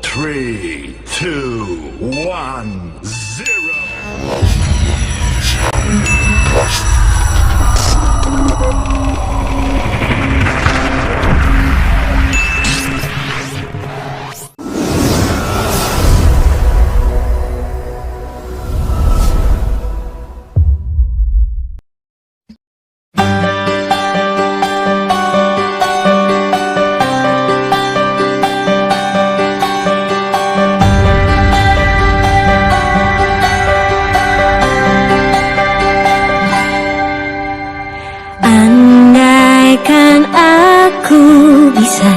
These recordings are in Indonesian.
3, 2, 1, 0. Andaikan aku bisa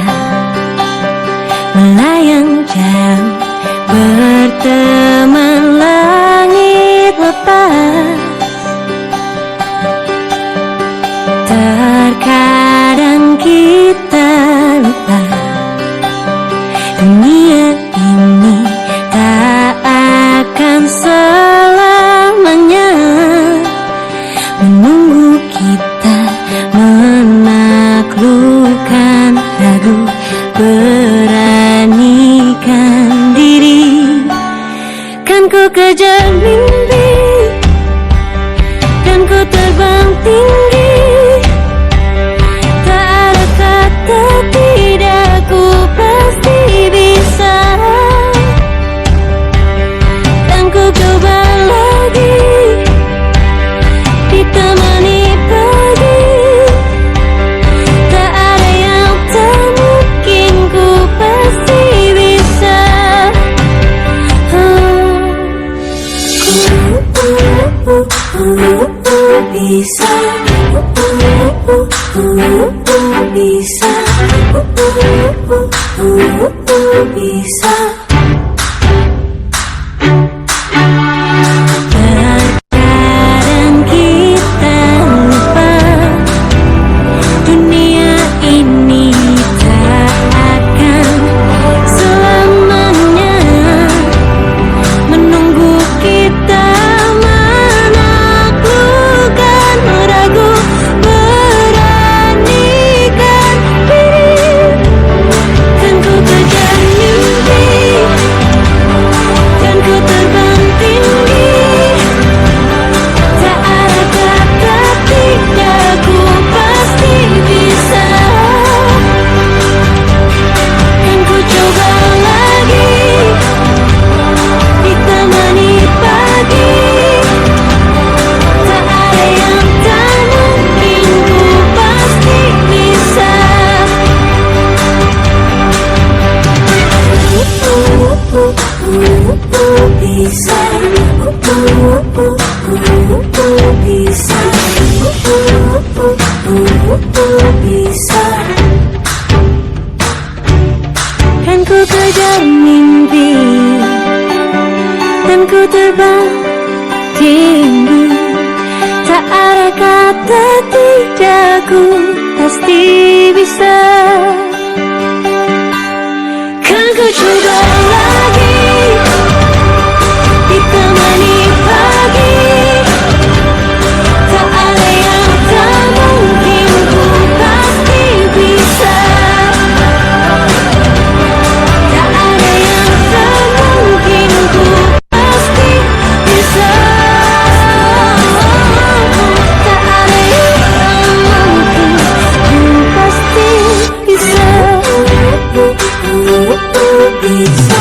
melayang jauh, berteman langit lepas. Terkadang kita lupa dunia ini tak akan selamanya menunggu kita menaklukkan ragu, beranikan diri. Kan ku kejar mimpi dan ku terbang tinggi, tak ada kata tidak, ku pasti bisa. Dan ku coba lagi ditemani pagi, tak ada yang tak mungkin, ku pasti bisa. Bisa, bisa, bisa. Terkadang kita lupa dunia ini tak akan selamanya menunggu kita menaklukkan ragu, beranikan diri. Kan ku kejar mimpi dan ku terbang tinggi, tak ada kata tidak, ku pasti bisa. Kan ku coba lagi ditemani pagi, tak ada yang tak mungkin, ku pasti bisa. Bisa, bisa, bisa. Kan ku kejar mimpi dan ku terbang tinggi, tak ada kata tidak, ku pasti bisa. Kan ku coba lagi ditemani pagi, tak ada yang tak mungkin, ku pasti bisa. Tak ada yang tak mungkin, ku pasti bisa. Tak ada yang tak mungkin, ku pasti bisa. Bisa.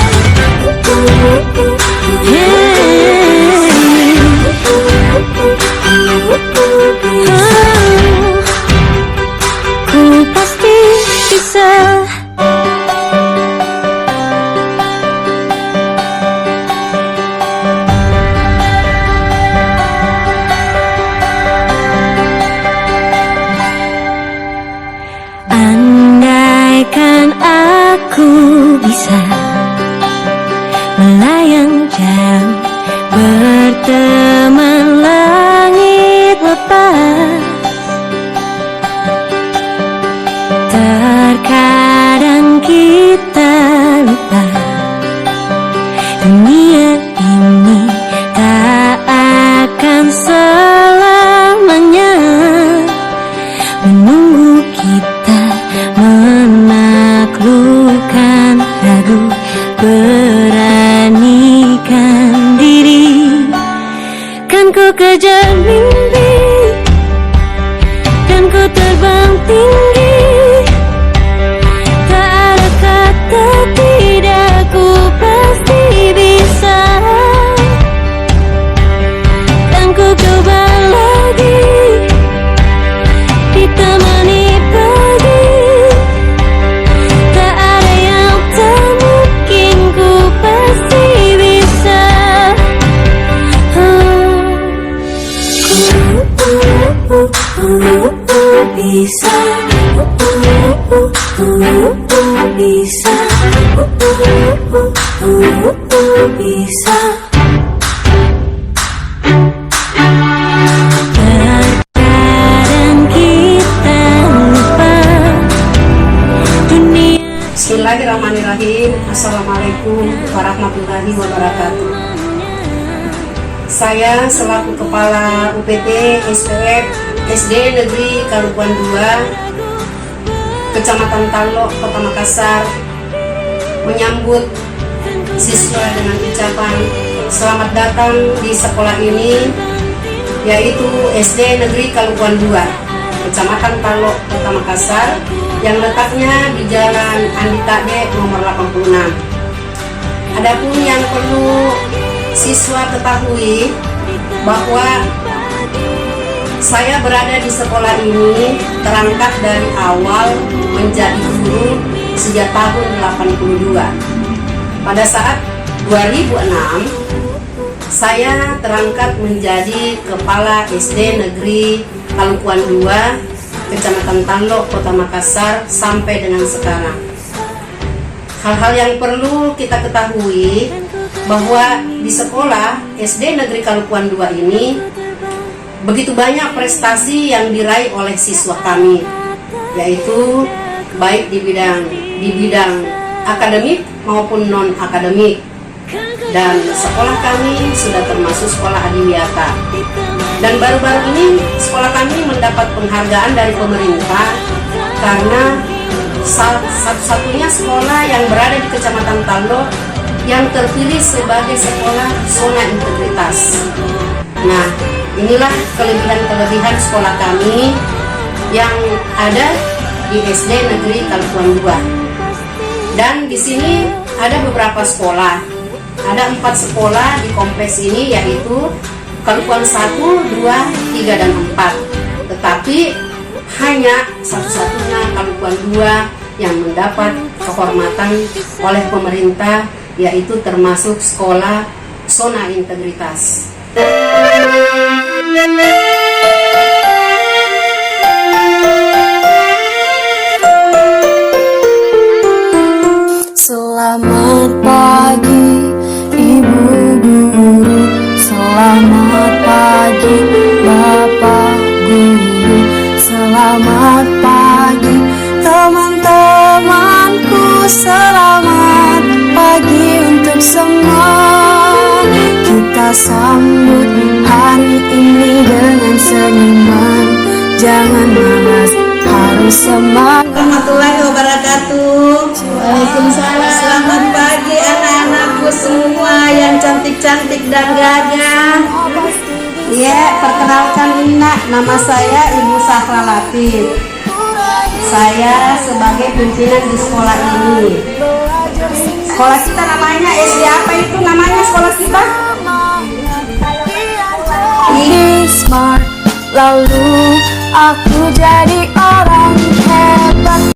Ku pasti bisa. Andaikan aku bisa melayang jauh, berteman langit lepas. Terkadang kita lupa dunia ini tak akan selamanya menunggu kita menaklukkan ragu, kejar mimpi dan ku terbang tinggi. Tak ada kata tidak, ku pasti bisa. Dan ku coba lagi, ditemani pagi. Tak ada yang tak mungkin, ku pasti bisa. Bisa, bisa, bisa. Kadang kita lupa dunia. Bismillahirrahmanirrahim. Assalamualaikum warahmatullahi wabarakatuh. Saya selaku Kepala UPT SPF SD Negeri Kalukuan 2 Kecamatan Talok, Kota Makassar, menyambut siswa dengan ucapan selamat datang di sekolah ini, yaitu SD Negeri Kalukuan 2 Kecamatan Talok, Kota Makassar, yang letaknya di Jalan Andi Tade nomor 86. Adapun yang perlu siswa ketahui bahwa saya berada di sekolah ini terangkat dari awal menjadi guru sejak tahun 82. Pada saat 2006 saya terangkat menjadi Kepala SD Negeri Kalukuan 2 Kecamatan Talok, Kota Makassar sampai dengan sekarang. Hal-hal yang perlu kita ketahui bahwa di sekolah SD Negeri Kalukuan 2 ini begitu banyak prestasi yang diraih oleh siswa kami, yaitu baik di bidang akademik maupun non akademik. Dan sekolah kami sudah termasuk sekolah adiwiyata. Dan baru-baru ini sekolah kami mendapat penghargaan dari pemerintah karena satu-satunya sekolah yang berada di Kecamatan Talok yang terpilih sebagai sekolah zona integritas. Nah, inilah kelebihan-kelebihan sekolah kami yang ada di SD Negeri Kalukuan 2. Dan di sini ada beberapa sekolah. Ada 4 sekolah di kompleks ini, yaitu Kalukuan 1, 2, 3, dan 4. Tetapi hanya satu-satunya Kalukuan 2 yang mendapat kehormatan oleh pemerintah, yaitu termasuk sekolah zona integritas. Selamat pagi Ibu Guru, selamat pagi Bapak Guru, selamat pagi teman-temanku, selamat pagi untuk semua. Kita sambut hari ini dengan senyuman, jangan malas, harus semangat. Warahmatullahi wabarakatuh. Waalaikumsalam. Selamat pagi anak-anakku semua yang cantik-cantik dan gagah. Ya, perkenalkan Ina, nama saya Ibu Sahra Latif. Saya sebagai pimpinan di sekolah ini. Sekolah kita namanya SD apa itu namanya sekolah kita? Smart, lalu aku jadi orang hebat.